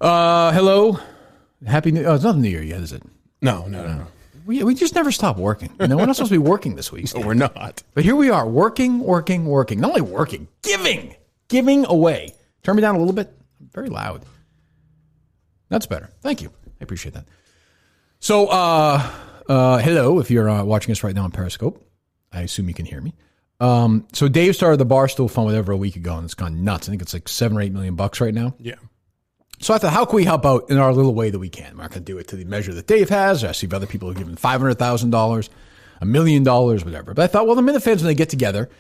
Hello. Happy New Year. Oh, it's not New Year yet, is it? No. We just never stop working. We're not supposed to be working this week. No, we're not. But here we are, working. Not only working, giving away. Turn me down a little bit. Very loud. That's better. Thank you. I appreciate that. So, hello, if you're watching us right now on Periscope. I assume you can hear me. So Dave started the Barstool Fund whatever a week ago, and it's gone nuts. I think it's like $7 or $8 million right now. Yeah. So I thought, how can we help out in our little way that we can? We're not going to do it to the measure that Dave has. I see other people who have given $500,000, $1 million, whatever. But I thought, well, the Minifans, when they get together,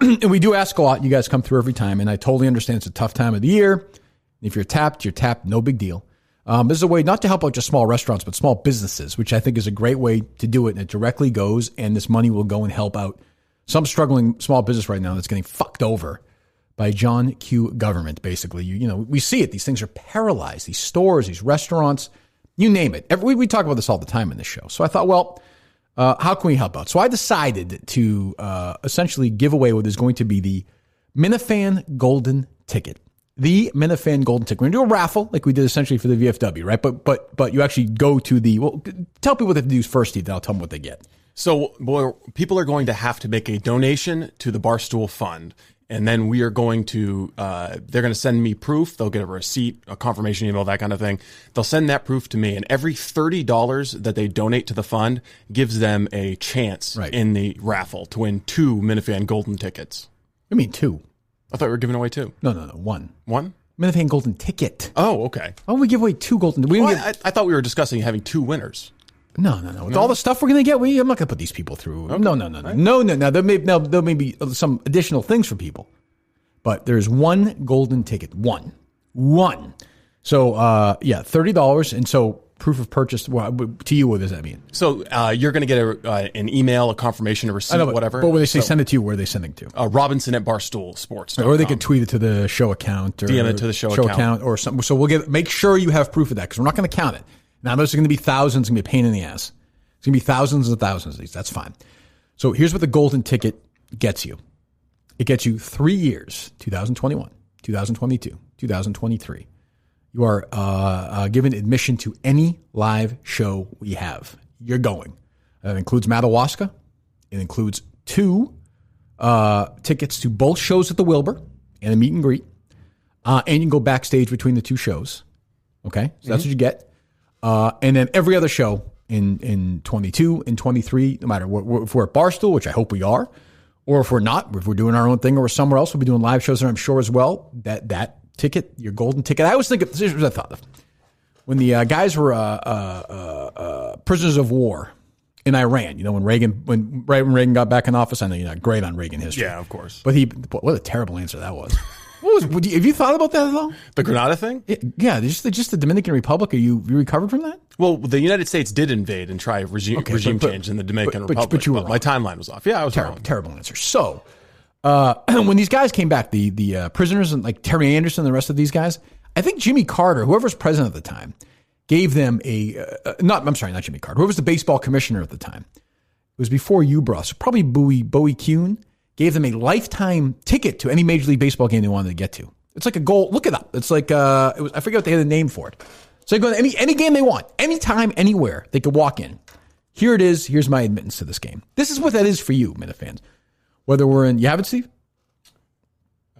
and we do ask a lot, you guys come through every time, and I totally understand it's a tough time of the year. If you're tapped, no big deal. This is a way not to help out just small restaurants, but small businesses, which I think is a great way to do it. And it directly goes, and this money will go and help out some struggling small business right now that's getting fucked over by John Q. government, basically. You know, we see it. These things are paralyzed. These stores, these restaurants, you name it. We talk about this all the time in this show. So I thought, well, how can we help out? So I decided to essentially give away what is going to be the Minifan Golden Ticket. The Minifan Golden Ticket. We're going to do a raffle like we did essentially for the VFW, right? But you actually go to the, well, tell people what they have to do first, Steve, then I'll tell them what they get. So people are going to have to make a donation to the Barstool Fund. And then we are going to, they're going to send me proof. They'll get a receipt, a confirmation email, that kind of thing. They'll send that proof to me. And every $30 that they donate to the fund gives them a chance in the raffle to win 2 Minifan Golden Tickets. I mean 2. I thought we were giving away 2. No, 1. 1? Minifan Golden Ticket. Oh, okay. Why don't we give away 2 golden? I thought we were discussing having 2 winners. No. With all the stuff we're going to get, I'm not going to put these people through. Okay. No. Right. No. There may be some additional things for people. But there's 1 golden ticket. One. So, $30. And so proof of purchase, to you, what does that mean? So you're going to get an email, a confirmation, a receipt, whatever. But when they say send it to you, where are they sending to? Robinson at Barstool Sports. Or they could tweet it to the show account. Or DM it to the show account. Or something. So make sure you have proof of that because we're not going to count it. Now, there's going to be thousands. It's going to be a pain in the ass. It's going to be thousands and thousands of these. That's fine. So here's what the golden ticket gets you. It gets you 3 years, 2021, 2022, 2023. You are given admission to any live show we have. You're going. That includes Madawaska. It includes 2 tickets to both shows at the Wilbur and a meet and greet. And you can go backstage between the 2 shows. Okay? So that's what you get. And then every other show in 22 and 23, no matter if we're at Barstool, which I hope we are, or if we're not, if we're doing our own thing or somewhere else, we'll be doing live shows there, I'm sure, as well. That ticket, your golden ticket. I always think of, this is what I thought of. When the guys were prisoners of war in Iran, when Reagan got back in office, I know you're not great on Reagan history. Yeah, of course. But what a terrible answer that was. Have you thought about that at all? The Grenada thing? Yeah, just the Dominican Republic. Are you recovered from that? Well, the United States did invade and try regime change in the Dominican Republic. But you were my timeline was off. Yeah, I was wrong. Terrible answer. So, when these guys came back, the prisoners and like Terry Anderson and the rest of these guys, I think Jimmy Carter, whoever was president at the time, gave them not Jimmy Carter, whoever was the baseball commissioner at the time. It was before you, bro. So probably Bowie Kuhn gave them a lifetime ticket to any Major League Baseball game they wanted to get to. It's like a goal. Look it up. It's like I forget what they had a name for it. So they go to any game they want, anytime, anywhere. They could walk in. Here it is. Here's my admittance to this game. This is what that is for you, Minifans. Whether we're in, you have it, Steve?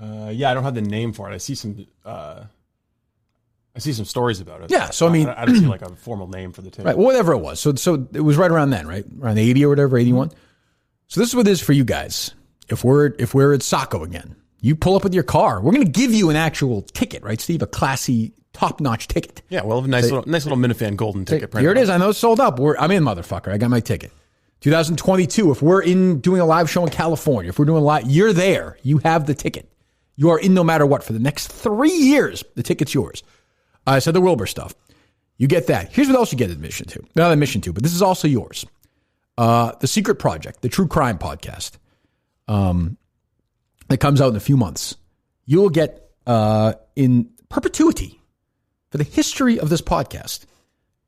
Yeah, I don't have the name for it. I see some stories about it. Yeah, so I mean, I don't see like a formal name for the ticket. Right, whatever it was. So it was right around then, right? Around 80 or whatever, 81. So this is what it is for you guys. If we're at Saco again, you pull up with your car. We're going to give you an actual ticket, right, Steve? A classy, top-notch ticket. Yeah, well, nice little Minifan golden ticket. Here it is. I know it's sold up. I'm in, motherfucker. I got my ticket. 2022. If we're doing a live show in California, if we're doing a live, you're there. You have the ticket. You are in no matter what for the next 3 years. The ticket's yours. I said the Wilbur stuff. You get that. Here's what else you get admission to. Not admission to, but this is also yours. The Secret Project, the true crime podcast. That comes out in a few months. You will get in perpetuity for the history of this podcast.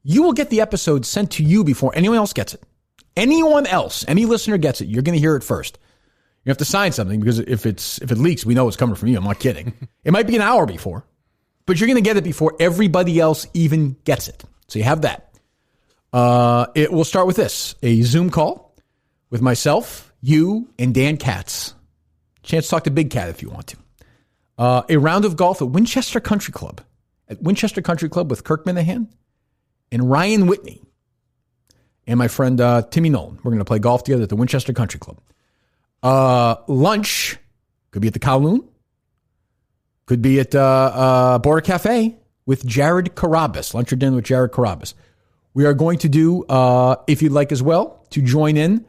You will get the episode sent to you before anyone else gets it. Anyone else, any listener gets it, you're going to hear it first. You have to sign something because if it leaks, we know it's coming from you. I'm not kidding. It might be an hour before. but you're going to get it before everybody else even gets it. So you have that. It will start with this, a Zoom call with myself, you, and Dan Katz. Chance to talk to Big Cat if you want to. A round of golf at Winchester Country Club. At Winchester Country Club with Kirk Minahan and Ryan Whitney and my friend Timmy Nolan. We're going to play golf together at the Winchester Country Club. Lunch could be at the Kowloon. Could be at Border Cafe with Jared Carabas. Lunch or dinner with Jared Carabas. We are going to do, if you'd like as well, to join in,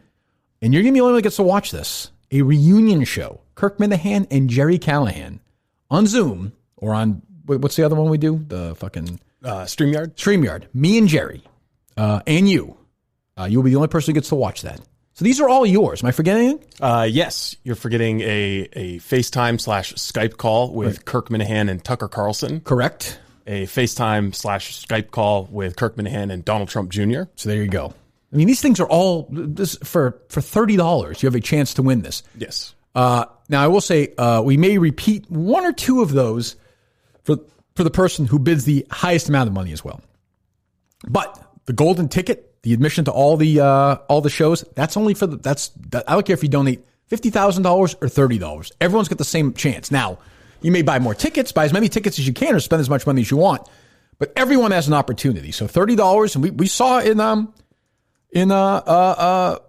and you're going to be the only one that gets to watch this, a reunion show. Kirk Minahan and Jerry Callahan on Zoom or on, what's the other one we do? The fucking... StreamYard? StreamYard. Me and Jerry and you. You'll be the only person who gets to watch that. So these are all yours. Am I forgetting anything? Yes. You're forgetting a FaceTime/Skype call with Kirk Minahan and Tucker Carlson. Correct. A FaceTime/Skype call with Kirk Minahan and Donald Trump Jr. So there you go. I mean, these things are all this for $30. You have a chance to win this. Yes. Now, I will say we may repeat one or two of those for the person who bids the highest amount of money as well. But the golden ticket, the admission to all the shows, that's only for I don't care if you donate $50,000 or $30. Everyone's got the same chance. Now, you may buy more tickets, buy as many tickets as you can, or spend as much money as you want. But everyone has an opportunity. So $30, and we saw in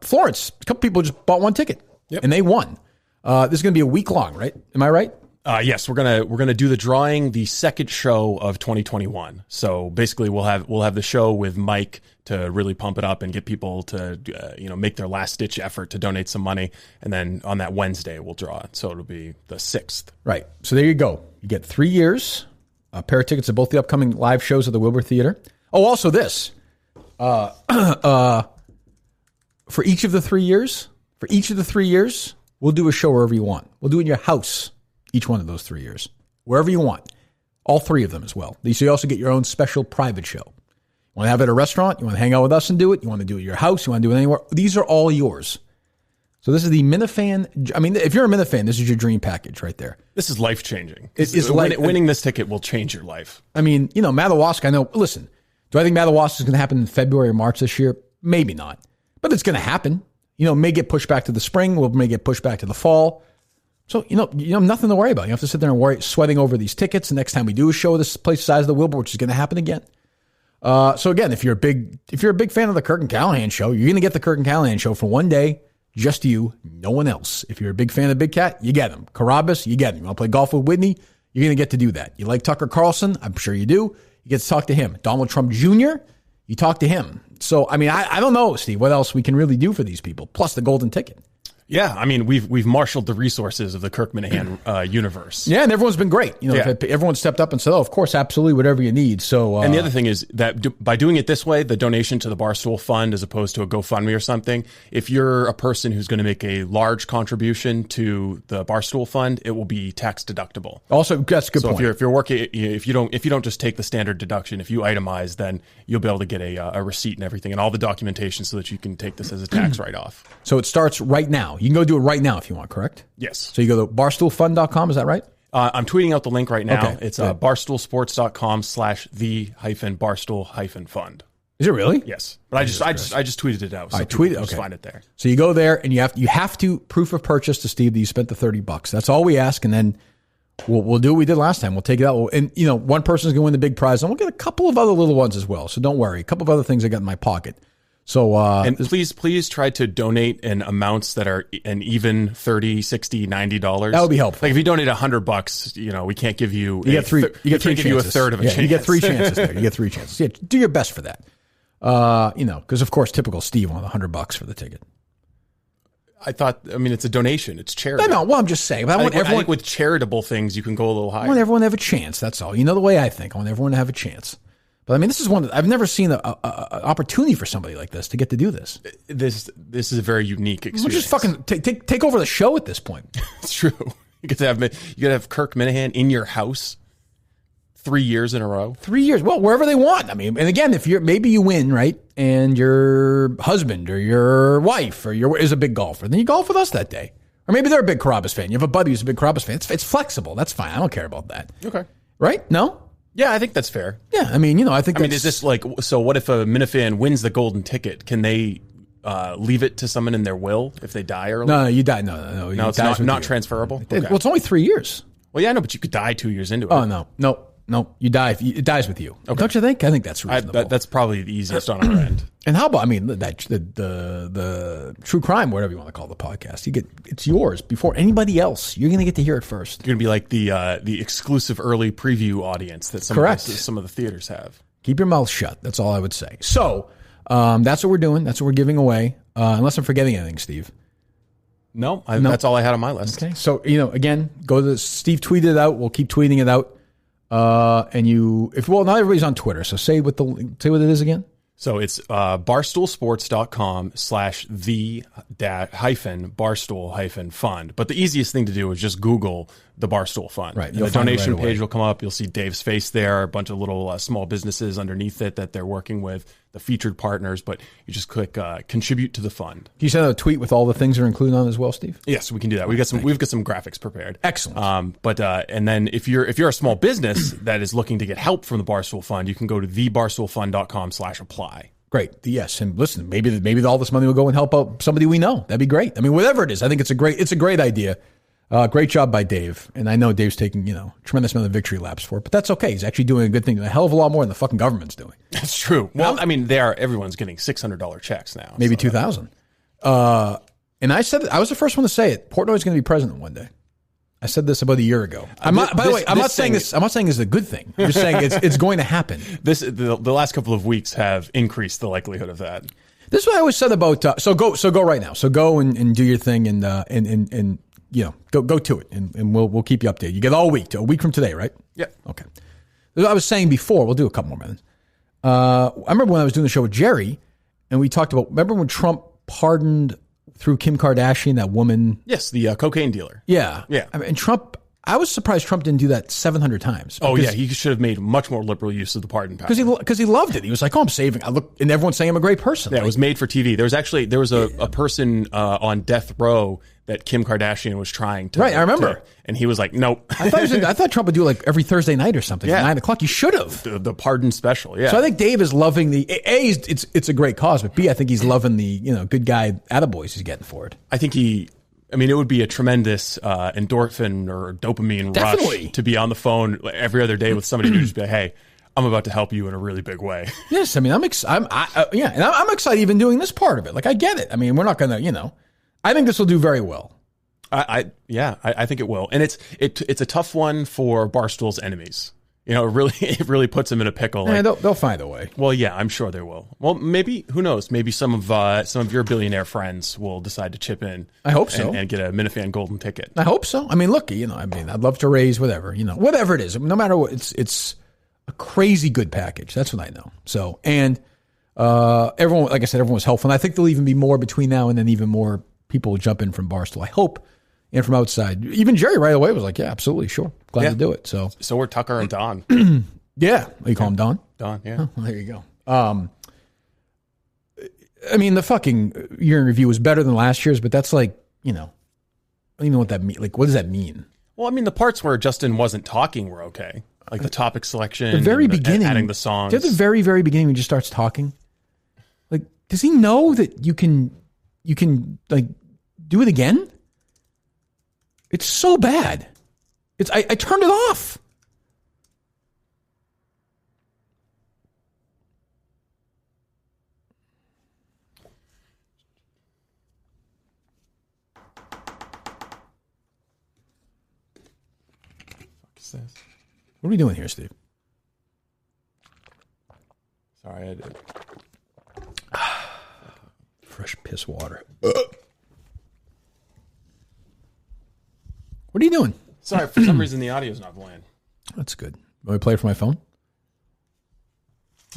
Florence, a couple people just bought one ticket, and they won. This is going to be a week long, right? Am I right? Yes, we're gonna do the drawing the second show of 2021. So basically, we'll have the show with Mike to really pump it up and get people to make their last ditch effort to donate some money, and then on that Wednesday we'll draw it. So it'll be the 6th. Right. So there you go. You get 3 years, a pair of tickets to both the upcoming live shows at the Wilbur Theater. Oh, also this. For each of the 3 years, we'll do a show wherever you want. We'll do it in your house. Each one of those 3 years, wherever you want, all 3 of them as well. So you also get your own special private show. You want to have it at a restaurant? You want to hang out with us and do it? You want to do it at your house? You want to do it anywhere? These are all yours. So this is the Minifan. I mean, if you're a Minifan, this is your dream package right there. This is life changing. Winning this ticket will change your life. I mean, Madawaska. I know. Listen, do I think Madawaska is going to happen in February or March this year? Maybe not, but it's going to happen. May get pushed back to the spring. May get pushed back to the fall. So, nothing to worry about. You have to sit there and worry, sweating over these tickets. The next time we do a show this place the size of the Wilbur, which is going to happen again. So again, if you're a big fan of the Kirk and Callahan show, you're going to get the Kirk and Callahan show for one day, just you, no one else. If you're a big fan of Big Cat, you get him. Carabas, you get him. You want to play golf with Whitney, you're going to get to do that. You like Tucker Carlson, I'm sure you do. You get to talk to him. Donald Trump Jr., you talk to him. So, I mean, I don't know, Steve, what else we can really do for these people, plus the golden ticket. Yeah, I mean, we've marshaled the resources of the Kirk Minahan universe. Yeah, and everyone's been great. Everyone stepped up and said, "Oh, of course, absolutely, whatever you need." So, and the other thing is that by doing it this way, the donation to the Barstool Fund, as opposed to a GoFundMe or something, if you're a person who's going to make a large contribution to the Barstool Fund, it will be tax deductible. Also, that's a good point. So if you're working, if you don't just take the standard deduction, if you itemize, then you'll be able to get a receipt and everything and all the documentation so that you can take this as a tax write-off. So it starts right now. You can go do it right now if you want, correct? Yes. So you go to barstoolfund.com, is that right? I'm tweeting out the link right now. Okay, it's barstoolsports.com/the-barstool-fund. Is it really? Yes. But I just tweeted it out. So I tweeted. Just find it there. So you go there and you have to proof of purchase to Steve that you spent the $30. That's all we ask, and then we'll do what we did last time. We'll take it out, and one person's going to win the big prize, and we'll get a couple of other little ones as well. So don't worry. A couple of other things I got in my pocket. So, and please try to donate in amounts that are an even $30, $60, $90. That would be helpful. Like if you donate $100, we can't give you. You get three chances. Give you a third of a chance. You get 3 chances there. You get 3 chances. Yeah, do your best for that. Because of course, typical Steve wanted $100 for the ticket. It's a donation. It's charity. No. Well, I'm just saying. But I think with charitable things, you can go a little higher. I want everyone to have a chance. That's all. You know the way I think. I want everyone to have a chance. But I mean, this is one that I've never seen an opportunity for somebody like this to get to do this. This is a very unique experience. We'll just fucking take over the show at this point. It's true. You get to have Kirk Minahan in your house 3 years in a row. 3 years. Well, wherever they want. I mean, and again, if maybe you win, right, and your husband or your wife is a big golfer, then you golf with us that day. Or maybe they're a big Carabas fan. You have a buddy who's a big Carabas fan. It's flexible. That's fine. I don't care about that. Okay. Right? No. Yeah, I think that's fair. Yeah, I mean, I think. I mean, is this like so? What if a Minifan wins the golden ticket? Can they leave it to someone in their will if they die early? No, you die. No. No, it's not transferable. Okay. Well, it's only 3 years. Well, yeah, I know, but you could die 2 years into it. Oh no, you die. It dies with you. Okay. Don't you think? I think that's reasonable. That's probably the easiest on our end. And how about? I mean, the true crime, whatever you want to call the podcast, it's yours before anybody else. You're going to get to hear it first. You're going to be like the exclusive early preview audience that some of the theaters have. Keep your mouth shut. That's all I would say. So that's what we're doing. That's what we're giving away. Unless I'm forgetting anything, Steve. No, that's all I had on my list. Okay. So again, go to Steve tweeted it out. We'll keep tweeting it out. Not everybody's on Twitter. So say what it is again. So it's barstoolsports.com/the-Barstool-fund. But the easiest thing to do is just Google the Barstool Fund. Right. The donation page will come up. You'll see Dave's face there, a bunch of little small businesses underneath it that they're working with, the featured partners. But you just click contribute to the fund. Can you send out a tweet with all the things that are included on it as well, Steve? Yes, we can do that. We've got some graphics prepared. Excellent. And then if you're a small business that is looking to get help from the Barstool Fund, you can go to thebarstoolfund.com/apply. Great. Yes. And listen, maybe all this money will go and help out somebody we know. That'd be great. I mean, whatever it is, I think it's a great idea. Great job by Dave. And I know Dave's taking, tremendous amount of victory laps for it, but that's okay. He's actually doing a good thing. A hell of a lot more than the fucking government's doing. That's true. Well, I mean, everyone's getting $600 checks now. Maybe 2,000. And I said, I was the first one to say it. Portnoy's going to be president one day. I said this about a year ago. I'm not saying this is a good thing. I'm just saying it's going to happen. The last couple of weeks have increased the likelihood of that. This is what I always said about so go right now. So go and do your thing and go to it and we'll keep you updated. You get all week, a week from today, right? Yeah. Okay. I was saying before, we'll do a couple more minutes. I remember when I was doing the show with Jerry and we talked about, remember when Trump pardoned through Kim Kardashian, that woman? Yes, the cocaine dealer. Yeah. Yeah. I mean, Trump, I was surprised Trump didn't do that 700 times. Oh, yeah. He should have made much more liberal use of the pardon power. Because he loved it. He was like, I'm saving. And everyone's saying I'm a great person. Yeah, it was made for TV. There was a person on death row that Kim Kardashian was trying to. Right, I remember. And he was like, nope. I thought Trump would do like every Thursday night or something at 9 o'clock. He should have. The pardon special, yeah. So I think Dave is loving it's a great cause, but B, I think he's loving the, good guy attaboys he's getting for it. I think it would be a tremendous endorphin or dopamine rush to be on the phone every other day with somebody who just be like, hey, I'm about to help you in a really big way. Yes, I mean, I'm excited even doing this part of it. Like, I get it. I mean, we're not going to, I think this will do very well. I think it will. And it's a tough one for Barstool's enemies. It really puts them in a pickle. Yeah, they'll find a way. Well, yeah, I'm sure they will. Well, maybe, who knows? Maybe some of your billionaire friends will decide to chip in. I hope so. And get a Minifan golden ticket. I hope so. I mean, look, I'd love to raise whatever it is. No matter what, it's a crazy good package. That's what I know. So, and everyone, like I said, everyone was helpful. And I think there'll even be more between now and then, even more people will jump in from Barstool, I hope, and from outside. Even Jerry right away was like, yeah, absolutely, sure. Glad to do it. So were Tucker and Don. Yeah. You call him Don? Don, yeah. Oh, well, there you go. I mean, the fucking year in review was better than last year's, but that's like, I don't even know what that means. Like, what does that mean? Well, I mean, the parts where Justin wasn't talking were okay. Like the topic selection. The very beginning. Adding the songs. At the very, very beginning when he just starts talking. Like, does he know that you can like do it again? It's so bad. I turned it off. What are we doing here, Steve? Sorry, I did. Fresh piss water. What are you doing? Sorry, for some reason the audio's not playing. That's good. Want me to play it from my phone?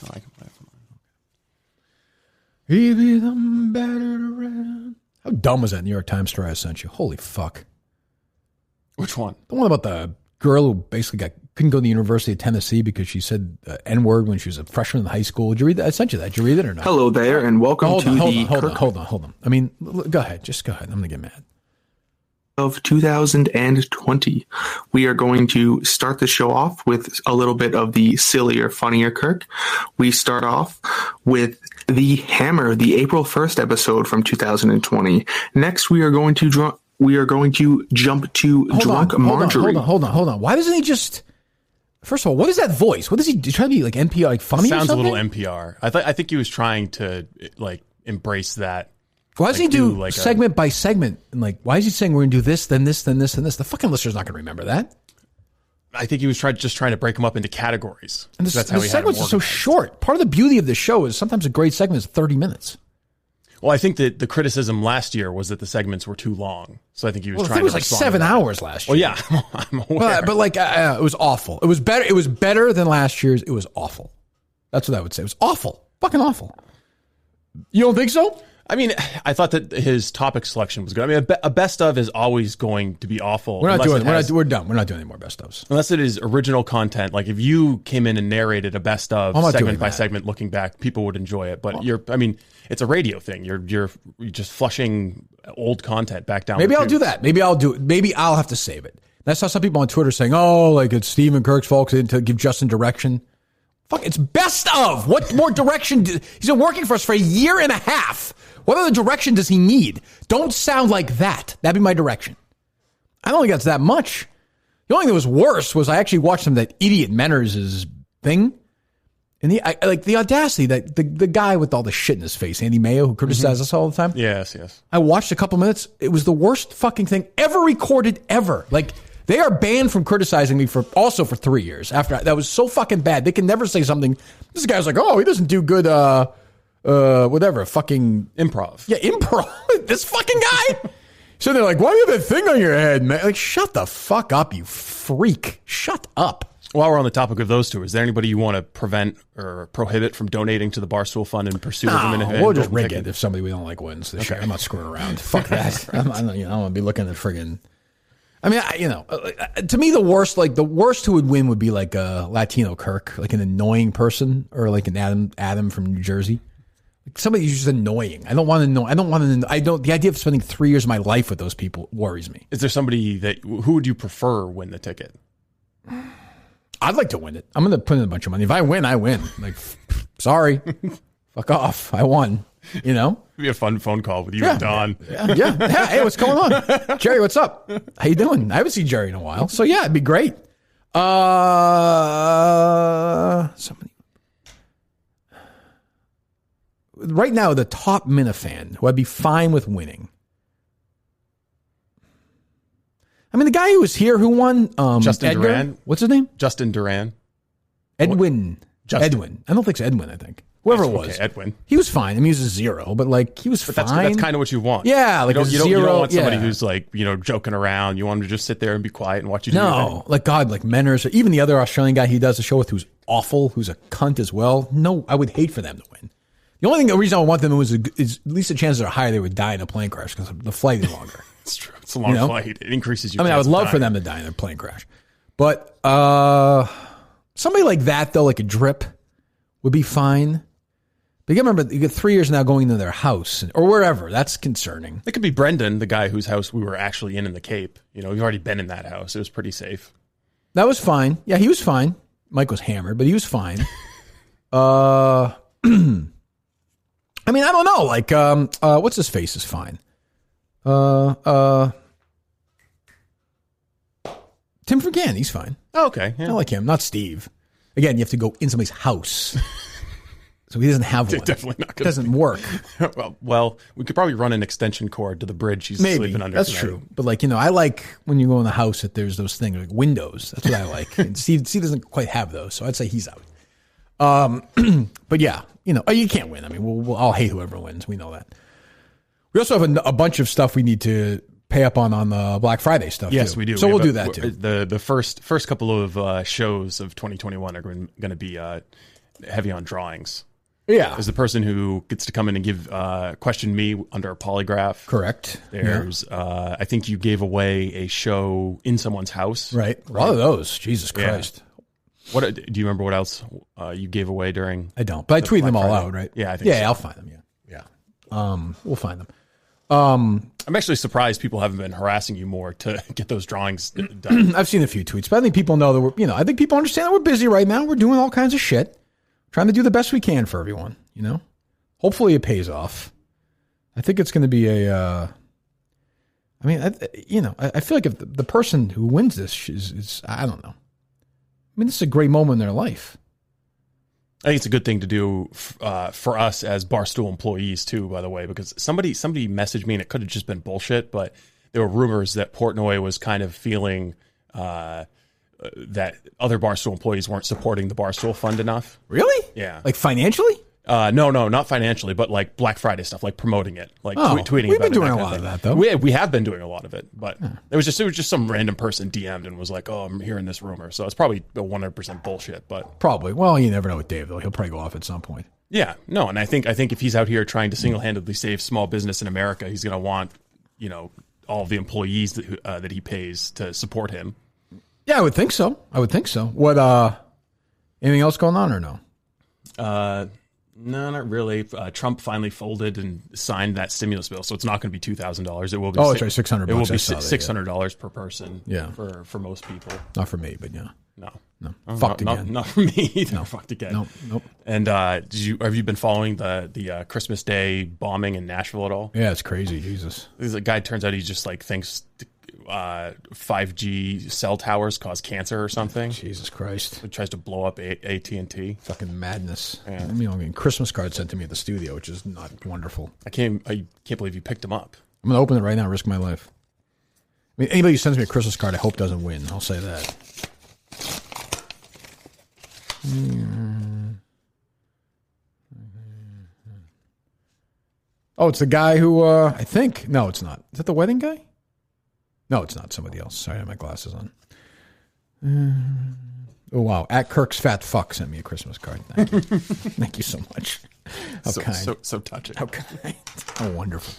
Oh, I can play it from mine. Maybe I'm battered around. How dumb was that New York Times story I sent you? Holy fuck. Which one? The one about the girl who basically couldn't go to the University of Tennessee because she said N-word when she was a freshman in high school. Did you read that? I sent you that. Did you read it or not? Hello there, and welcome hold to on. I mean, go ahead. Just go ahead. I'm going to get mad. of 2020. We are going to start the show off with a little bit of the sillier, funnier Kirk. We start off with the Hammer, the April 1st episode from 2020. Next, we are going to jump to Drunk Marjorie. Hold on. Why doesn't he just... First of all, what is that voice? What is he trying to be like NPR, like funny? Sounds or something? a little NPR. I think he was trying to like embrace that. Why doesn't he do like segment by segment? And like, why is he saying we're gonna do this, then this, then this, then this? The fucking listener's not gonna remember that. I think he was trying to break them up into categories. And that's how he segments are so short. Part of the beauty of the show is sometimes a great segment is 30 minutes. Well, I think that the criticism last year was that the segments were too long. So I think he was trying to. It was like 7 hours last year. Well, yeah, I'm aware. But like, it was awful. It was better. It was better than last year's. It was awful. That's what I would say. It was awful. Fucking awful. You don't think so? I mean, I thought that his topic selection was good. I mean, a best of is always going to be awful. We're done. We're not doing any more best ofs. Unless it is original content. Like if you came in and narrated a best of segment by segment looking back, people would enjoy it. But it's a radio thing. You're just flushing old content back down. Maybe I'll do that. Maybe I'll have to save it. I saw some people on Twitter saying, "Oh, like it's Stephen Kirk's fault to give Justin direction." Fuck, it's best of. What more direction? He's been working for us for a year and a half. What other direction does he need? Don't sound like that. That'd be my direction. I don't think that's that much. The only thing that was worse was I actually watched that idiot Menners' thing. And the audacity that the guy with all the shit in his face, Andy Mayo, who criticizes us all the time. Yes. I watched a couple minutes. It was the worst fucking thing ever recorded ever. Like, they are banned from criticizing me for 3 years. After that was so fucking bad. They can never say something. This guy's like, oh, he doesn't do good, whatever, fucking improv. Yeah, improv. This fucking guy. So they're like, why do you have that thing on your head, man? Like, shut the fuck up, you freak. Shut up. While we're on the topic of those two, is there anybody you want to prevent or prohibit from donating to the Barstool Fund in pursuit of them? We'll just rig it if somebody we don't like wins this year. I'm not screwing around. Fuck that. I'm gonna be looking at friggin'. I mean, to me, the worst who would win would be like a Latino Kirk, like an annoying person, or like an Adam from New Jersey. Like somebody who's just annoying. I don't want to know. The idea of spending 3 years of my life with those people worries me. Is there somebody who would you prefer win the ticket? I'd like to win it. I'm going to put in a bunch of money. If I win, I win. Like, sorry. Fuck off. I won. You know? It'd be a fun phone call with you and Don. Yeah. Hey, what's going on? Jerry, what's up? How you doing? I haven't seen Jerry in a while. So, yeah, it'd be great. Somebody. Right now, the top Minifan, who I'd be fine with winning. I mean, the guy who was here who won, Justin Edgar, Duran. What's his name? Justin Duran. Edwin. Edwin. I don't think it's Edwin, I think. Whoever it was. Okay, Edwin. He was fine. I mean, he was a zero, but like, he was fine. That's kind of what you want. Yeah, like you don't want somebody who's like, joking around. You want him to just sit there and be quiet and watch you do your thing. Like God, like Menners, or even the other Australian guy he does the show with who's awful, who's a cunt as well. No, I would hate for them to win. The reason I want them is at least the chances are higher they would die in a plane crash because the flight is longer. It's true. It's a long flight. It increases your I would love for them to die in a plane crash. But somebody like that, though, like a Drip, would be fine. But you remember, you get 3 years now going into their house or wherever. That's concerning. It could be Brendan, the guy whose house we were actually in the Cape. We've already been in that house. It was pretty safe. That was fine. Yeah, he was fine. Mike was hammered, but he was fine. I mean, I don't know. Like, what's his face is fine. Tim Fergan, he's fine. Oh, okay. Yeah. I like him, not Steve. Again, you have to go in somebody's house. So he doesn't have one. Definitely not gonna doesn't work. well, we could probably run an extension cord to the bridge he's sleeping under. That's tonight. true. But like, I like when you go in the house that there's those things like windows. That's what I like. And Steve doesn't quite have those, so I'd say he's out. But yeah, you can't win. I mean, I'll hate whoever wins. We know that. We also have a bunch of stuff we need to pay up on the Black Friday stuff. Yes, too. we do. So we'll do that too. The first couple of shows of 2021 are going to be heavy on drawings. Yeah. There's the person who gets to come in and give question me under a polygraph. Correct. There's I think you gave away a show in someone's house. Right. A lot of those. Jesus Christ. What do you remember? What else you gave away during? I don't, but I tweeted them all out. Right. Yeah, I think. Yeah, so. I'll find them. Yeah. We'll find them. I'm actually surprised people haven't been harassing you more to get those drawings done. I've seen a few tweets, but I think people know that we're, I think people understand that we're busy right now. We're doing all kinds of shit, trying to do the best we can for everyone, Hopefully it pays off. I think it's going to be I feel like if the person who wins this is, I don't know. I mean, this is a great moment in their life. I think it's a good thing to do for us as Barstool employees too, by the way, because somebody messaged me, and it could have just been bullshit, but there were rumors that Portnoy was kind of feeling that other Barstool employees weren't supporting the Barstool Fund enough. Really? Yeah. Like financially? No, not financially, but like Black Friday stuff, like promoting it, like tweeting. We've been doing a lot of that, though. We have been doing a lot of it, but it was just some random person DM'd and was like, "Oh, I'm hearing this rumor," so it's probably 100% bullshit. But probably, well, you never know with Dave though; he'll probably go off at some point. Yeah, no, and I think if he's out here trying to single-handedly save small business in America, he's going to want all of the employees that he pays to support him. Yeah, I would think so. What? Anything else going on or no? No, not really. Trump finally folded and signed that stimulus bill, so it's not going to be $2,000. It will be. Oh, it's right, $600. It will be $600 per person. Yeah. for most people. Not for me, but yeah. No. Fucked again. Not for me either. No. Fucked again. Nope. And have you been following the Christmas Day bombing in Nashville at all? Yeah, it's crazy. Jesus. There's a guy. Turns out he just thinks 5G cell towers cause cancer or something. Jesus Christ. He tries to blow up AT&T. Fucking madness. Yeah. I'm getting Christmas cards sent to me at the studio, which is not wonderful. I can't believe you picked them up. I'm going to open it right now, risk my life. I mean, anybody who sends me a Christmas card, I hope doesn't win. I'll say that. Oh, it's the guy who, I think. No, it's not. Is that the wedding guy? No, it's not. Somebody else. Sorry, I have my glasses on. Oh, wow. At Kirk's Fat Fuck sent me a Christmas card. Thank you. Thank you so much. How kind. So touching. How kind. How wonderful.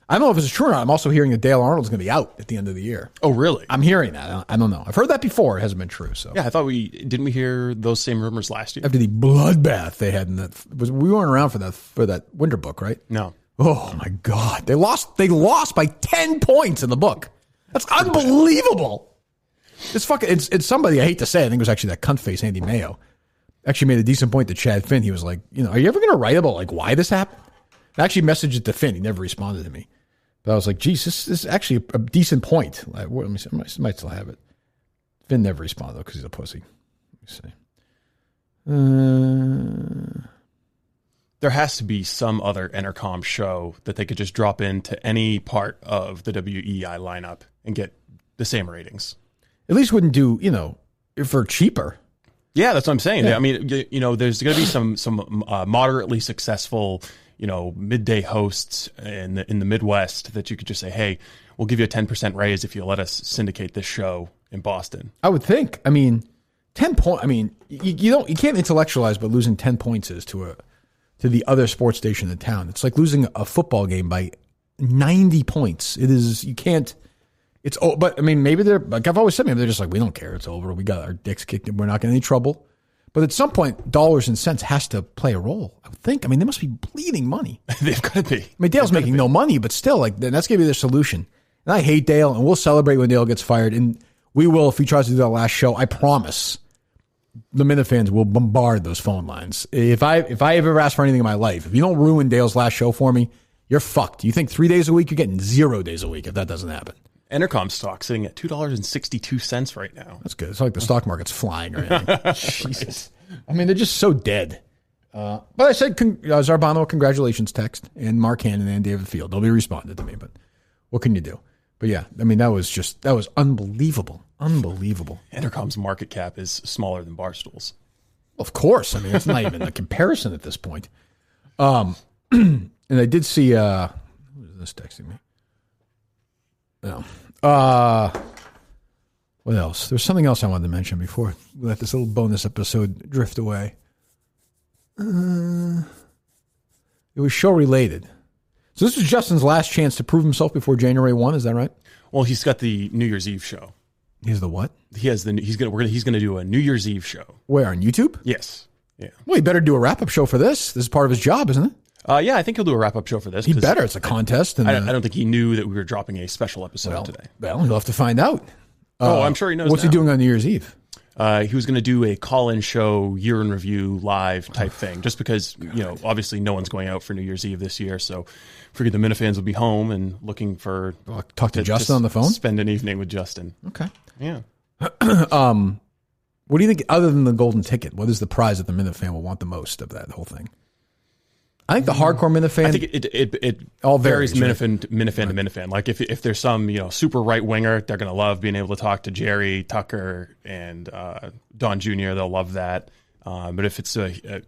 I don't know if it's true or not. I'm also hearing that Dale Arnold's going to be out at the end of the year. Oh, really? I'm hearing that. I don't know. I've heard that before. It hasn't been true. So yeah, I thought didn't we hear those same rumors last year? After the bloodbath they had in that, we weren't around for that winter book, right? No. Oh my God. They lost by 10 points in the book. That's unbelievable. It's somebody, I hate to say, I think it was actually that cunt face, Andy Mayo, actually made a decent point to Chad Finn. He was like, are you ever going to write about like why this happened? I actually messaged it to Finn. He never responded to me. But I was like, geez, this is actually a decent point. Let me see. I might still have it. Finn never responded, though, because he's a pussy. Let me see. There has to be some other Entercom show that they could just drop into any part of the WEI lineup and get the same ratings. At least wouldn't do, for cheaper. Yeah, that's what I'm saying. Yeah. I mean, there's going to be some moderately successful, midday hosts in the Midwest that you could just say, hey, we'll give you a 10% raise if you let us syndicate this show in Boston. I would think. I mean, 10 points. I mean, you can't intellectualize, but losing 10 points is to the other sports station in town. It's like losing a football game by 90 points. It is, you can't, it's, but I mean, maybe they're, like I've always said, maybe they're just like, we don't care. It's over. We got our dicks kicked in. We're not getting any trouble. But at some point, dollars and cents has to play a role, I would think. I mean, they must be bleeding money. They've got to be. I mean, Dale's making no money, but still, like, that's going to be their solution. And I hate Dale, and we'll celebrate when Dale gets fired. And we will, if he tries to do that last show, I promise the Minifans will bombard those phone lines. If I ever ask for anything in my life, if you don't ruin Dale's last show for me, you're fucked. You think 3 days a week? You're getting 0 days a week if that doesn't happen. Entercom stock sitting at $2.62 right now. That's good. It's not like the stock market's flying or anything. Jesus. I mean, they're just so dead. But I said, Zarbano, congratulations text, and Mark Hannon and David Field. Nobody responded to me, but what can you do? But yeah, I mean, that was unbelievable. Unbelievable. Entercom's market cap is smaller than Barstool's. Of course. I mean, it's not even a comparison at this point. And I did see, who is this texting me? No. What else? There's something else I wanted to mention before we let this little bonus episode drift away. It was show related. So this was Justin's last chance to prove himself before January 1. Is that right? Well, he's got the New Year's Eve show. He's the what? He's gonna do a New Year's Eve show. Where, on YouTube? Yes. Yeah. Well, he better do a wrap up show for this. This is part of his job, isn't it? Yeah, I think he'll do a wrap-up show for this. He better. It's a contest. And I don't think he knew that we were dropping a special episode today. Well, he'll have to find out. I'm sure he knows. What's he doing on New Year's Eve? He was going to do a call-in show, year in review, live type thing, just because, obviously no one's going out for New Year's Eve this year. So figured the Minifans would be home and looking for... talk to Justin on the phone? Spend an evening with Justin. Okay. Yeah. What do you think, other than the golden ticket, what is the prize that the Minifan will want the most of that whole thing? I think the hardcore Minifan... I think it all varies right? Minifan to Minifan. Like if there's some, super right-winger, they're going to love being able to talk to Jerry, Tucker, and Don Jr. They'll love that. But if it's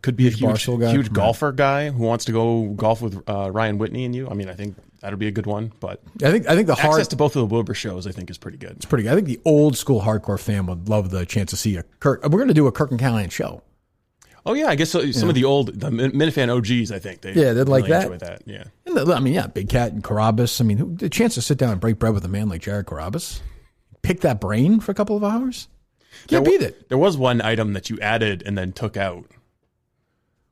could be a huge golfer guy who wants to go golf with Ryan Whitney and you, I mean, I think that'll be a good one. But I think the access to both of the Wilbur shows, I think, is pretty good. It's pretty good. I think the old school hardcore fan would love the chance to see a Kirk. We're going to do a Kirk and Callahan show. Oh yeah, I guess so, some of the Minifan OGs, I think they'd like really that. Enjoy that. Yeah, and Big Cat and Carabas. I mean, the chance to sit down and break bread with a man like Jared Carabas, pick that brain for a couple of hours. Can't beat it. There was one item that you added and then took out.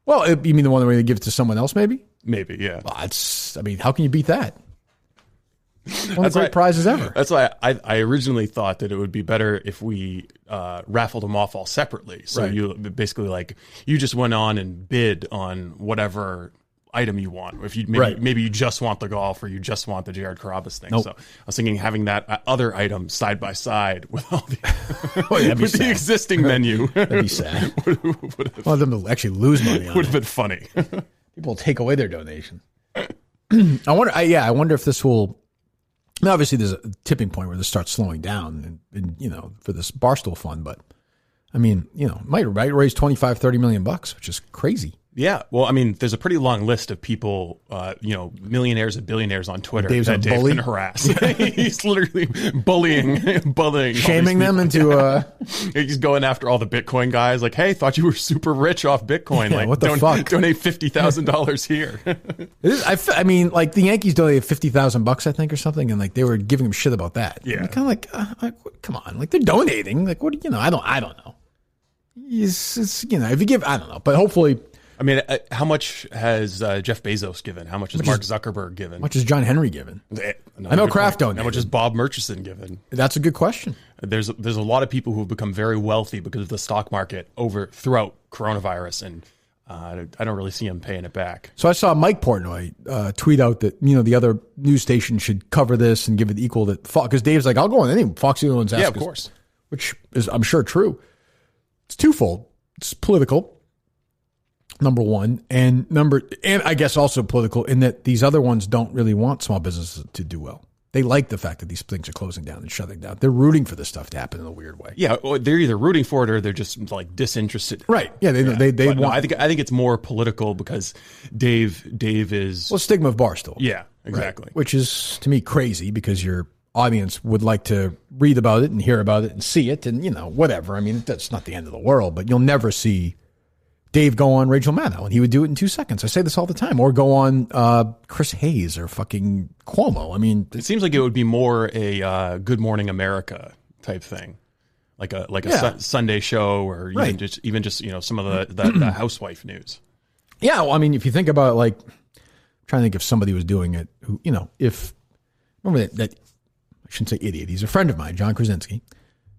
Well, you mean the one where you give it to someone else, maybe? Maybe, yeah. Well, how can you beat that? One of the great prizes ever. That's why I originally thought that it would be better if we raffled them off all separately. So you basically you just went on and bid on whatever item you want. If you maybe you just want the golf or you just want the Jared Carabas thing. Nope. So I was thinking having that other item side by side with all the with the existing menu. That'd be sad. Well, them to actually lose money on would have been funny. People will take away their donation. I wonder if this will. Now, obviously, there's a tipping point where this starts slowing down, and for this Barstool fund. But I mean, might raise $25-30 million, which is crazy. Yeah, well, I mean, there's a pretty long list of people, millionaires and billionaires on Twitter that Dave can harass. He's literally bullying, shaming them into. He's going after all the Bitcoin guys. Like, hey, thought you were super rich off Bitcoin. Yeah, what the fuck? Donate $50,000 here. I mean, like the Yankees donated $50,000, I think, or something, and they were giving him shit about that. Yeah, kind of like, come on, they're donating. Like, what? I don't know. If you give, I don't know, but hopefully. I mean, how much has Jeff Bezos given? How much has Mark Zuckerberg given? How much has John Henry given? I know Kraft donated. How much has Bob Murchison given? That's a good question. There's a lot of people who have become very wealthy because of the stock market throughout coronavirus, and I don't really see them paying it back. So I saw Mike Portnoy tweet out that the other news station should cover this and give it equal to Fox, because Dave's like, I'll go on any Fox News. Yeah, of course. Which is, I'm sure, true. It's twofold. It's political. Number one, and I guess also political in that these other ones don't really want small businesses to do well. They like the fact that these things are closing down and shutting down. They're rooting for this stuff to happen in a weird way. Yeah, they're either rooting for it or they're just disinterested. Right. Yeah. They want. No, I think it's more political because Dave is stigma of Barstool. Yeah, exactly. Right. Which is to me crazy because your audience would like to read about it and hear about it and see it and whatever. I mean, that's not the end of the world, but you'll never see Dave go on Rachel Maddow, and he would do it in 2 seconds. I say this all the time. Or go on Chris Hayes or fucking Cuomo. I mean, it seems like it would be more a Good Morning America type thing, like a Sunday show, or even just some of the housewife news. Yeah, well, I mean, if you think about I'm trying to think if somebody was doing it who if remember that I shouldn't say idiot. He's a friend of mine, John Krasinski,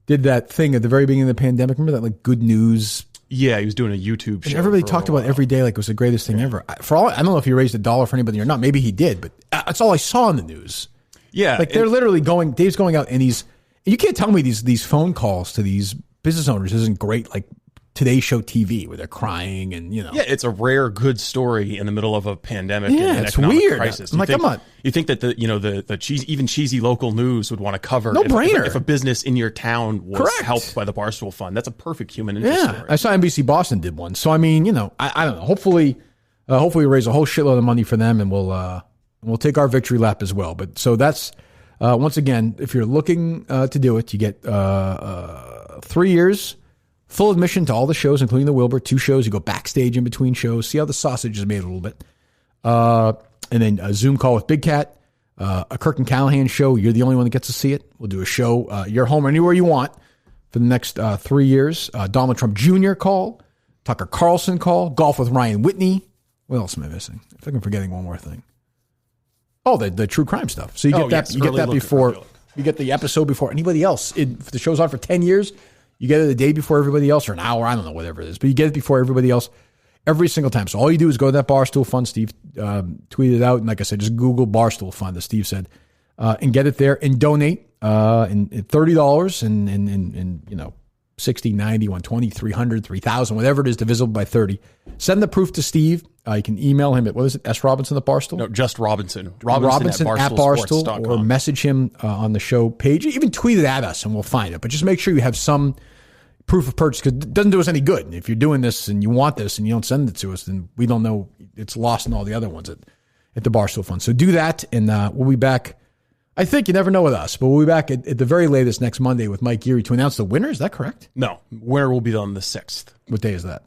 did that thing at the very beginning of the pandemic. Remember that Good News. Yeah, he was doing a YouTube show. And everybody talked about every day like it was the greatest thing ever. I don't know if he raised $1 for anybody or not. Maybe he did, but that's all I saw in the news. Yeah. They're literally Dave's going out and you can't tell me these phone calls to these business owners isn't great, like Today Show TV where they're crying and Yeah, it's a rare good story in the middle of a pandemic and an it's weird. Crisis. I'm come on. You think that the cheesy local news would want to cover no-brainer. If a business in your town was helped by the Barstool Fund. That's a perfect human interest story. I saw NBC Boston did one. So I mean, I don't know. Hopefully we raise a whole shitload of money for them and we'll take our victory lap as well. But so that's once again, if you're looking to do it, you get 3 years. Full admission to all the shows, including the Wilbur, 2 shows. You go backstage in between shows, see how the sausage is made a little bit. And then a Zoom call with Big Cat, a Kirk and Callahan show. You're the only one that gets to see it. We'll do a show, your home anywhere you want for the next 3 years. Donald Trump Jr. call, Tucker Carlson call, golf with Ryan Whitney What else am I missing? I think I'm forgetting one more thing. Oh, the true crime stuff. So you get that. Yes, You get that before. early look. You get the episode before anybody else. If the show's on for 10 years, you get it a day before everybody else, or an hour. I don't know, whatever it is, but you get it before everybody else every single time. So all you do is go to that Barstool Fund. Steve tweeted it out, and like I said, just Google Barstool Fund, as Steve said, and get it there and donate. And $30 and 60, 90, 120, 300, 3,000, whatever it is, divisible by 30. Send the proof to Steve. You can email him at, what is it, S. Robinson at Barstool? No, just Robinson. Robinson at Barstool, or message him on the show page. Even tweet it at us and we'll find it. But just make sure you have some proof of purchase, because it doesn't do us any good. If you're doing this and you want this and you don't send it to us, then we don't know. It's lost in all the other ones at the Barstool Fund. So do that, and we'll be back. I think you never know with us, but we'll be back at the very latest next Monday with Mike Geary to announce the winner. Is that correct? No, winner will be on the 6th. What day is that?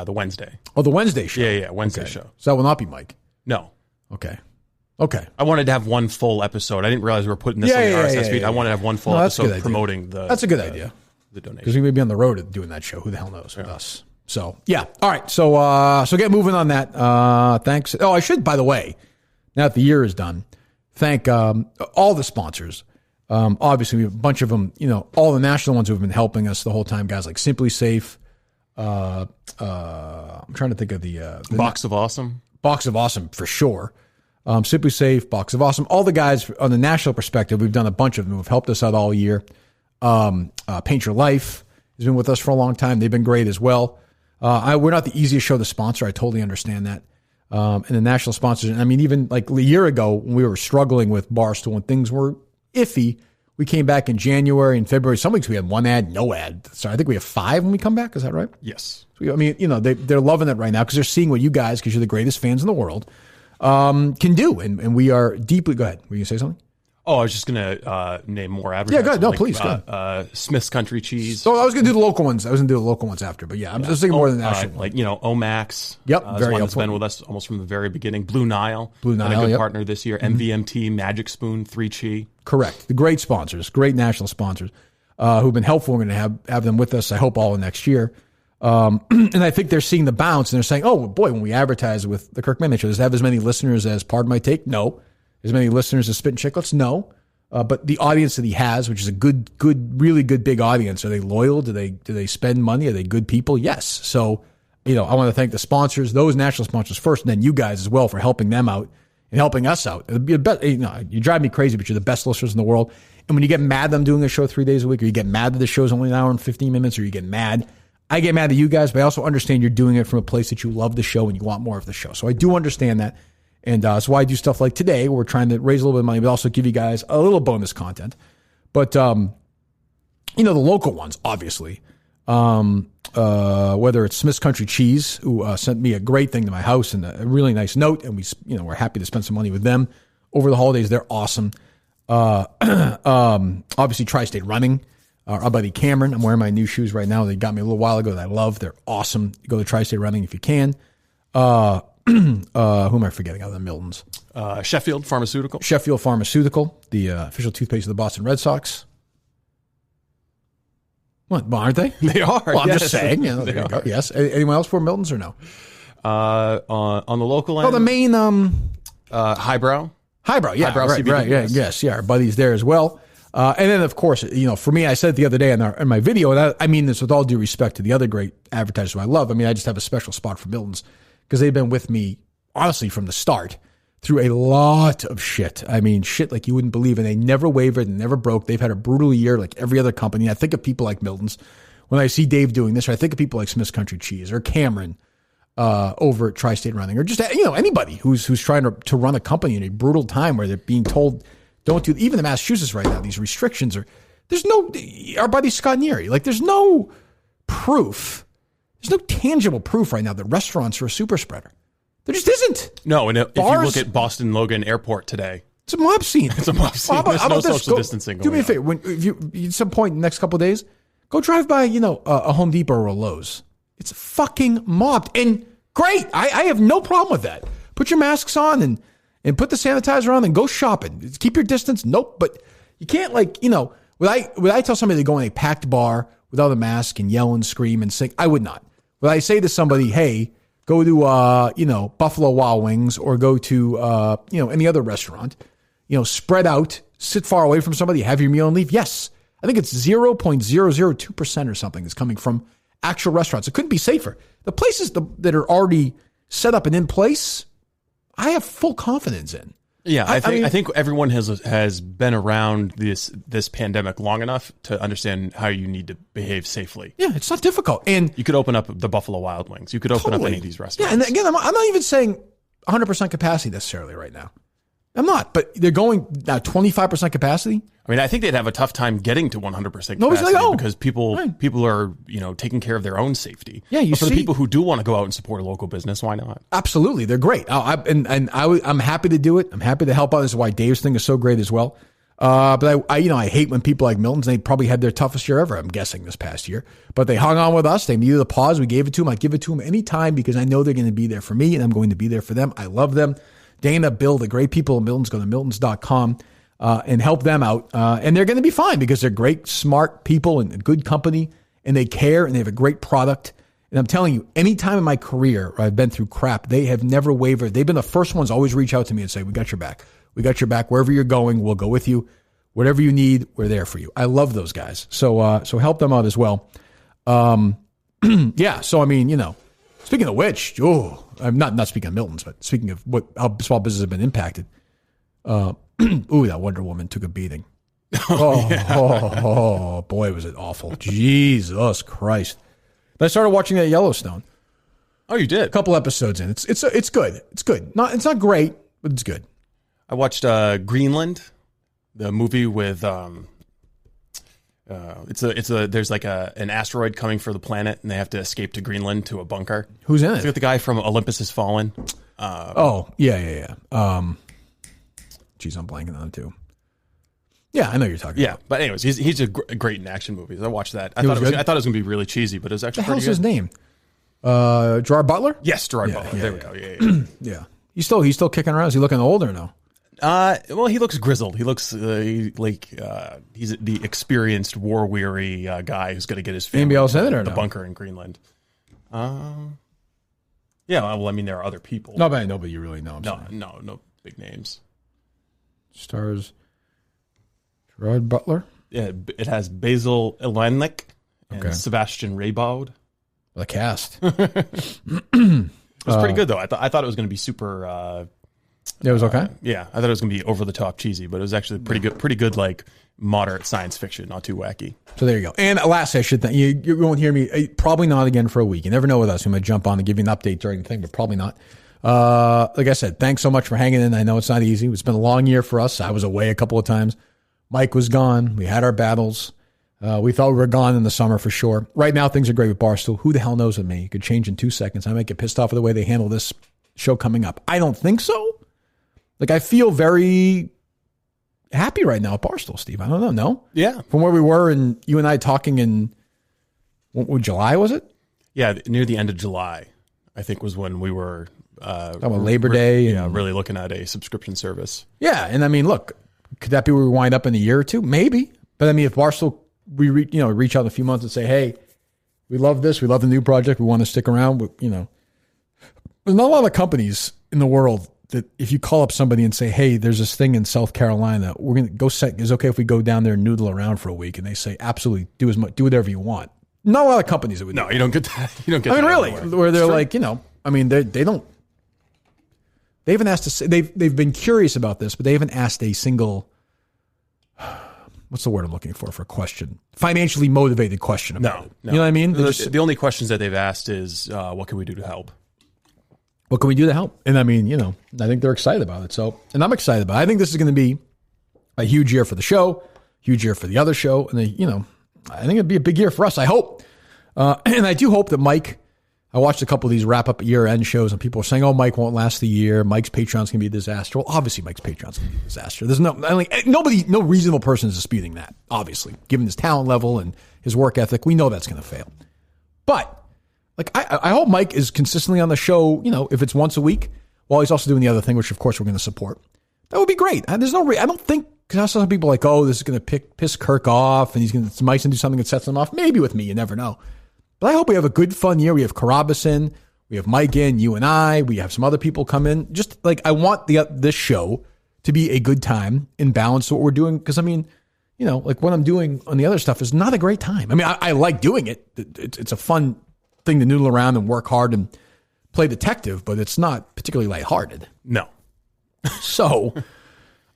The Wednesday. Oh, the Wednesday show. Yeah, Wednesday show. So that will not be Mike. No. Okay. I wanted to have one full episode. I didn't realize we were putting this on the RSS feed. I wanted to have one full episode promoting the. That's a good idea. The donation, because we may be on the road doing that show. Who the hell knows with us? So yeah. All right. So get moving on that. Thanks. Oh, I should, by the way, now that the year is done, thank all the sponsors. Obviously, we have a bunch of them. All the national ones who have been helping us the whole time. Guys like Simply Safe. I'm trying to think of the Box of Awesome. Box of Awesome for sure. Simply Safe, Box of Awesome. All the guys on the national perspective, we've done a bunch of them who have helped us out all year. Paint Your Life has been with us for a long time. They've been great as well. We're not the easiest show to sponsor. I totally understand that. And the national sponsors, I mean, even like a year ago when we were struggling with Barstool and things were iffy, we came back in January and February. Some weeks we had one ad, no ad. So I think we have 5 when we come back. Is that right? Yes. So, I mean, they're loving it right now because they're seeing what you guys, because you're the greatest fans in the world, can do. And we are deeply, go ahead. Were you going to say something? Oh, I was just going to name more advertising. Yeah, go ahead. No, please, go ahead. Smith's Country Cheese. So I was going to do the local ones. after, but yeah, I'm just thinking more than the national. Like, Omax. Yep, very one that's been with us almost from the very beginning. Blue Nile. Been a good partner this year. MVMT, Magic Spoon, 3Chi. Correct. The great sponsors, great national sponsors who've been helpful. We're going to have them with us, I hope, all next year. And I think they're seeing the bounce, and they're saying, oh, boy, when we advertise with the Kirk Manley Show, does it have as many listeners as Pardon My Take? No. As many listeners as Spit and Chicklets? No. But the audience that he has, which is a really good big audience, are they loyal? Do they spend money? Are they good people? Yes. So, I want to thank the sponsors, those national sponsors first, and then you guys as well for helping them out and helping us out. You drive me crazy, but you're the best listeners in the world. And when you get mad that I'm doing a show 3 days a week, or you get mad that the show's only an hour and 15 minutes, or you get mad, I get mad at you guys, but I also understand you're doing it from a place that you love the show and you want more of the show. So I do understand that. And that's why I do stuff like today. We're trying to raise a little bit of money, but also give you guys a little bonus content. But, the local ones, obviously, whether it's Smith's Country Cheese, who sent me a great thing to my house and a really nice note. And we're happy to spend some money with them over the holidays. They're awesome. Obviously, Tri-State Running, our buddy Cameron. I'm wearing my new shoes right now. They got me a little while ago that I love. They're awesome. Go to Tri-State Running if you can. Who am I forgetting other than Milton's? Sheffield Pharmaceutical, the official toothpaste of the Boston Red Sox. What, aren't they? They are. Well, I'm just saying. There you go. Yes. Anyone else for Milton's or no? On the local end. Oh, the main Highbrow. Yeah, Highbrow right. Yes. Yeah, our buddies there as well. And then, of course, for me, I said it the other day in my video, and I mean this with all due respect to the other great advertisers who I love. I mean, I just have a special spot for Milton's because they've been with me, honestly, from the start through a lot of shit. I mean, shit like you wouldn't believe, and they never wavered and never broke. They've had a brutal year like every other company. I think of people like Milton's. When I see Dave doing this, or I think of people like Smith's Country Cheese or Cameron over at Tri-State Running, or just anybody who's trying to run a company in a brutal time where they're being told don't do. Even in Massachusetts right now, these restrictions are. There's no. Our buddy Scott Neary, like there's no proof. There's no tangible proof right now that restaurants are a super spreader. There just isn't. No, and if you look at Boston Logan Airport today, it's a mob scene. There's no social distancing going on. Do me a favor. If you at some point in the next couple of days, go drive by, a Home Depot or a Lowe's. It's fucking mobbed. And great. I have no problem with that. Put your masks on and put the sanitizer on and go shopping. Keep your distance. Nope. But you can't would I tell somebody to go in a packed bar without a mask and yell and scream and sing? I would not. Would I say to somebody, hey, go to, Buffalo Wild Wings or go to, any other restaurant, spread out, sit far away from somebody, have your meal and leave? Yes. I think it's 0.002% or something is coming from actual restaurants. It couldn't be safer. The places that are already set up and in place, I have full confidence in. Yeah, I think everyone has been around this pandemic long enough to understand how you need to behave safely. Yeah, it's not difficult. And you could open up the Buffalo Wild Wings. You could open up any of these restaurants. Yeah, and again, I'm not even saying 100% capacity necessarily right now. I'm not, but they're going now 25% capacity. I mean, I think they'd have a tough time getting to 100% capacity because people are, taking care of their own safety. Yeah, but for the people who do want to go out and support a local business, why not? Absolutely, they're great. I'm happy to do it. I'm happy to help out. This is why Dave's thing is so great as well. But I hate when people like Milton's, they probably had their toughest year ever, I'm guessing, this past year. But they hung on with us. They needed a pause. We gave it to them. I give it to them anytime because I know they're going to be there for me and I'm going to be there for them. I love them. Dana, Bill, the great people at Milton's, go to miltons.com and help them out. And they're going to be fine because they're great, smart people and good company, and they care, and they have a great product. And I'm telling you, any time in my career where I've been through crap, they have never wavered. They've been the first ones to always reach out to me and say, we got your back. We got your back. Wherever you're going, we'll go with you. Whatever you need, we're there for you. I love those guys. So help them out as well. Yeah, so I mean, speaking of which, I'm not speaking of Milton's, but speaking of how small businesses have been impacted. That Wonder Woman took a beating. Oh, boy, was it awful. Jesus Christ. But I started watching that Yellowstone. Oh, you did? A couple episodes in. It's good. It's good. It's not great, but it's good. I watched Greenland, the movie with there's like an asteroid coming for the planet and they have to escape to Greenland to a bunker. Who's in it? It's got the guy from Olympus Has Fallen. Yeah. Geez, I'm blanking on him too. Yeah, I know you're talking about. But anyways, he's great in action movies. I watched that. I thought it was going to be really cheesy, but it was actually pretty good. What the hell's his name? Gerard Butler? Yes, Gerard Butler. There we go. Yeah. Yeah. He's still kicking around. Is he looking older or no? Well, he looks grizzled. He looks like he's the experienced, war-weary guy who's going to get his family to the bunker in Greenland. Yeah, well, I mean, there are other people. No, but nobody you really know. No big names. Stars Gerard Butler? Yeah, it has Basil Elenlik and Sebastian Raybaud. The cast. It was pretty good, though. I thought it was going to be super... it was okay? Yeah, I thought it was going to be over-the-top cheesy, but it was actually pretty good, like, moderate science fiction, not too wacky. So there you go. And last, I should think, you won't hear me, probably not again for a week. You never know with us. We might jump on and give you an update during the thing, but probably not. Like I said, thanks so much for hanging in. I know it's not easy. It's been a long year for us. I was away a couple of times. Mike was gone. We had our battles. We thought we were gone in the summer for sure. Right now, things are great with Barstool. Who the hell knows with me? It could change in 2 seconds. I might get pissed off with the way they handle this show coming up. I don't think so. Like, I feel very happy right now at Barstool, Steve. I don't know. No? Yeah. From where we were and you and I talking in, July, was it? Yeah, near the end of July, I think was when we were... talking about Labor Day. Really looking at a subscription service. Yeah, and I mean, look, could that be where we wind up in a year or two? Maybe. But I mean, if Barstool, we reach out in a few months and say, hey, we love this. We love the new project. We want to stick around. There's not a lot of companies in the world that if you call up somebody and say, hey, there's this thing in South Carolina, we're going to go set. Is it okay if we go down there and noodle around for a week? And they say, absolutely, do whatever you want. Not a lot of companies that would. No, you don't get that. You don't get. I mean, that really, anywhere. where they're like, I mean, they don't. They haven't asked us. They've been curious about this, but they haven't asked a single. What's the word I'm looking for a question? Financially motivated question about it. No. You know what I mean? The only questions that they've asked is, what can we do to help? What can we do to help? And I mean, I think they're excited about it. So, and I'm excited about it. I think this is going to be a huge year for the show, huge year for the other show. And I think it'd be a big year for us. I hope. And I do hope that Mike, I watched a couple of these wrap up year end shows and people are saying, oh, Mike won't last the year. Mike's Patreon's going to be a disaster. Well, obviously Mike's Patreon's going to be a disaster. There's no reasonable person is disputing that, obviously, given his talent level and his work ethic. We know that's going to fail. But like, I hope Mike is consistently on the show, if it's once a week, while he's also doing the other thing, which of course we're going to support. That would be great. And there's I don't think, because I saw some people like, oh, this is going to piss Kirk off and Mike's going to do something that sets him off. Maybe with me, you never know. But I hope we have a good, fun year. We have Carabas in. We have Mike in, you and I. We have some other people come in. Just like I want this show to be a good time in balance to what we're doing. Because I mean, you know, like what I'm doing on the other stuff is not a great time. I mean, I like doing it. It's a fun thing to noodle around and work hard and play detective, but it's not particularly lighthearted. No. So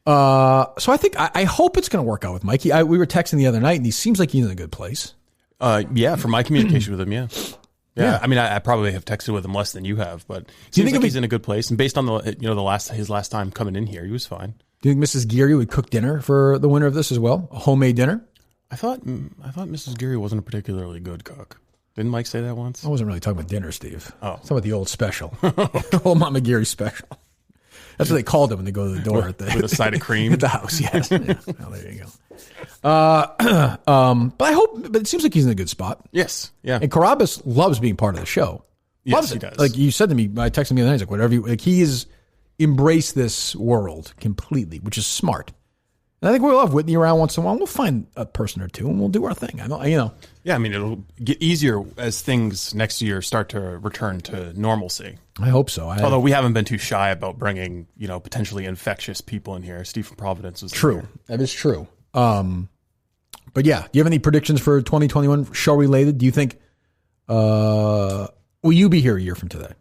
I think I hope it's going to work out with Mike. We were texting the other night, and he seems like he's in a good place. Yeah, for my communication with him, yeah. I mean, I probably have texted with him less than you have, but it seems like he's in a good place. And based on his last time coming in here, he was fine. Do you think Mrs. Geary would cook dinner for the winner of this as well? A homemade dinner? I thought Mrs. Geary wasn't a particularly good cook. Didn't Mike say that once? I wasn't really talking about dinner, Steve. Oh, I was talking about the old special, old Mama Geary special. That's what they called it when they go to the door with a side of cream at the house. Yes. Yeah. Well, there you go. But it seems like he's in a good spot. Yes. Yeah. And Carabas loves being part of the show. Loves yes, he it. does. Like you said to me, I texted him the other night, he's like, whatever he has embraced this world completely, which is smart. And I think we'll have Whitney around once in a while. We'll find a person or two and we'll do our thing. Yeah, I mean, it'll get easier as things next year start to return to normalcy. I hope so. Although we haven't been too shy about bringing, potentially infectious people in here. Steve from Providence was true. Here. That is true. But yeah, do you have any predictions for 2021 show related? Do you think, will you be here a year from today?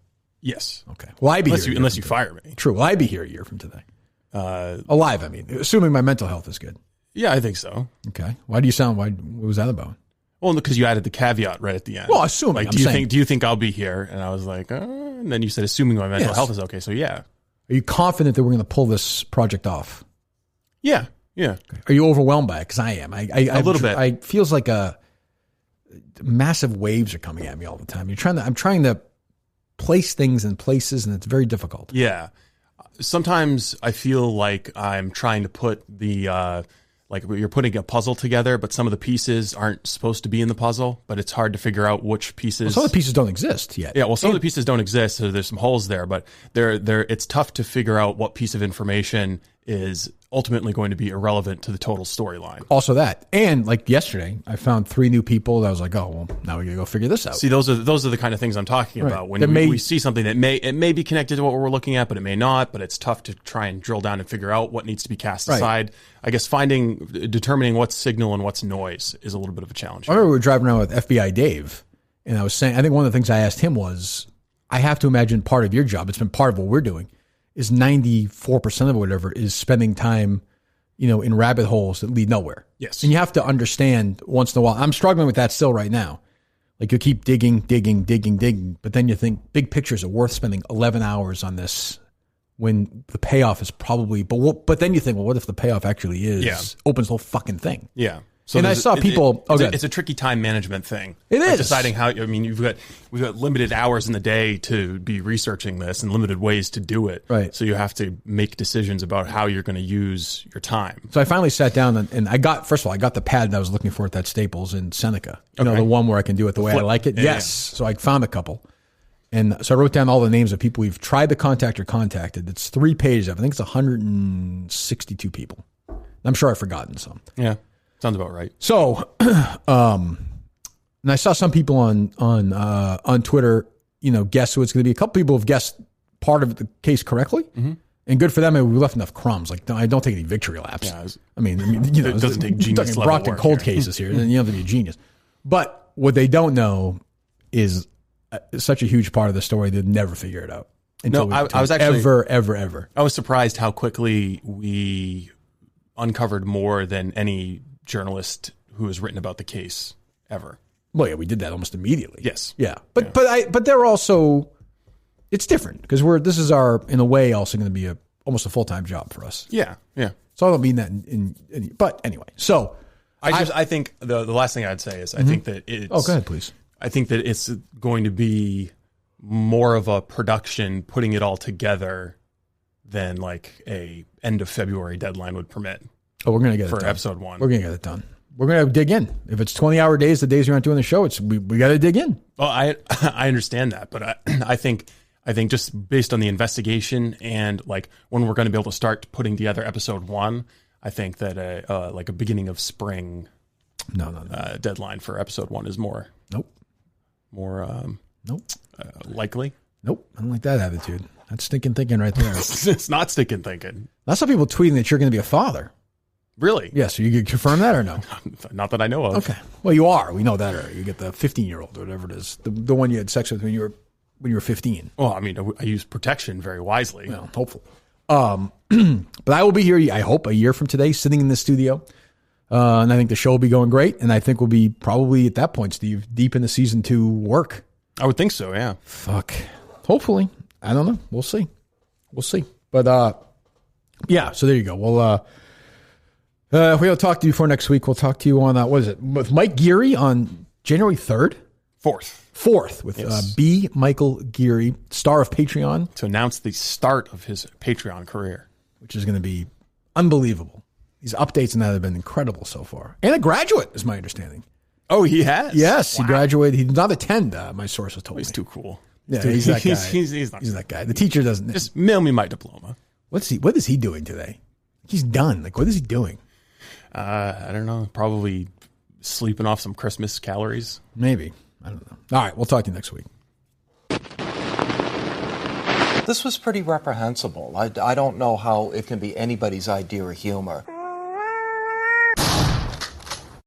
Yes. Okay. Will I be here? Unless you fire me. True. Will I be here a year from today? Alive, I mean, assuming my mental health is good. Yeah, I think so. Okay. Why what was that about? Well, because you added the caveat right at the end. Well, assuming. Like, do you think I'll be here? And I was like, and then you said, assuming my mental health is okay. So yeah. Are you confident that we're going to pull this project off? Yeah. Yeah. Okay. Are you overwhelmed by it? Because I am. A little bit. It feels like massive waves are coming at me all the time. I'm trying to place things in places, and it's very difficult. Yeah. Sometimes I feel like I'm trying to put like you're putting a puzzle together, but some of the pieces aren't supposed to be in the puzzle, but it's hard to figure out which pieces. Well, some of the pieces don't exist yet. Yeah, well, some of the pieces don't exist, so there's some holes there, but it's tough to figure out what piece of information is ultimately going to be irrelevant to the total storyline. Also that. And like yesterday, I found 3 new people that I was like, oh, well, now we got to go figure this out. See, those are the kind of things I'm talking about. When we see something that may be connected to what we're looking at, but it may not, but it's tough to try and drill down and figure out what needs to be cast aside. I guess determining what's signal and what's noise is a little bit of a challenge. I remember we were driving around with FBI Dave, and I was saying, I think one of the things I asked him was, I have to imagine part of your job, it's been part of what we're doing, is 94% of whatever is spending time, in rabbit holes that lead nowhere. Yes. And you have to understand once in a while. I'm struggling with that still right now. Like you keep digging, but then you think big pictures are worth spending 11 hours on this when the payoff is probably, but then you think, well, what if the payoff actually opens the whole fucking thing? Yeah. So and I saw people. It's a tricky time management thing. It is deciding how. I mean, we've got limited hours in the day to be researching this, and limited ways to do it. Right. So you have to make decisions about how you're going to use your time. So I finally sat down and I got the pad that I was looking for at that Staples in Seneca. The one where I can do it the way I like it. Yes. Yeah. So I found a couple, and so I wrote down all the names of people we've tried to contact or contacted. It's 3 pages. I think it's 162 people. I'm sure I've forgotten some. Yeah. Sounds about right. So, and I saw some people on Twitter, guess who it's going to be. A couple people have guessed part of the case correctly, and good for them. We left enough crumbs. Like I don't take any victory laps. Yeah, it doesn't take genius level Brockton work cold here. cases here, and you have to be a genius. But what they don't know is such a huge part of the story. They'd never figure it out. I was actually ever. I was surprised how quickly we uncovered more than any journalist who has written about the case ever. Well, yeah, we did that almost immediately. Yes. Yeah. But they're also, it's different because this is in a way also going to be almost a full-time job for us. Yeah. Yeah. So I don't mean that but anyway, so I think the last thing I'd say is I think that it's, go ahead, please. I think that it's going to be more of a production putting it all together than like a end of February deadline would permit. Oh, we're going to get it done. For episode 1. We're going to get it done. We're going to dig in. If it's 20-hour days, the days you're not doing the show, we got to dig in. Well, I understand that, but I think just based on the investigation and like when we're going to be able to start putting together episode 1, I think that like a beginning of spring deadline for episode 1 is more Nope. more Nope. Likely. Nope, I don't like that attitude. That's stinking thinking right there. It's not stinking thinking. That's some people tweeting that you're going to be a father. Really? Yeah, so you can confirm that or no? Not that I know of. Okay. Well, you are. We know that already. You get the 15-year-old or whatever it is, the one you had sex with when you were 15. Well, I mean, I use protection very wisely. Well, hopefully. But I will be here, I hope, a year from today, sitting in the studio. And I think the show will be going great. And I think we'll be probably at that point, Steve, deep into season 2 work. I would think so, yeah. Fuck. Hopefully. I don't know. We'll see. But, yeah, so there you go. Well, if we don't talk to you before next week, we'll talk to you on, what is it, with Mike Geary on January 3rd? 4th with Yes. B. Michael Geary, star of Patreon. To announce the start of his Patreon career. Which is going to be unbelievable. These updates and that have been incredible so far. And a graduate, is my understanding. Oh, he has? Yes, Wow. He graduated. He did not attend, my sources told He's me. too cool. Yeah, he's that guy. He's not He's that guy. The teacher doesn't. Just mail me my diploma. What is he doing today? He's done. Like, what is he doing? I don't know. Probably sleeping off some Christmas calories. Maybe. I don't know. All right, we'll talk to you next week. This was pretty reprehensible. I don't know how it can be anybody's idea of humor.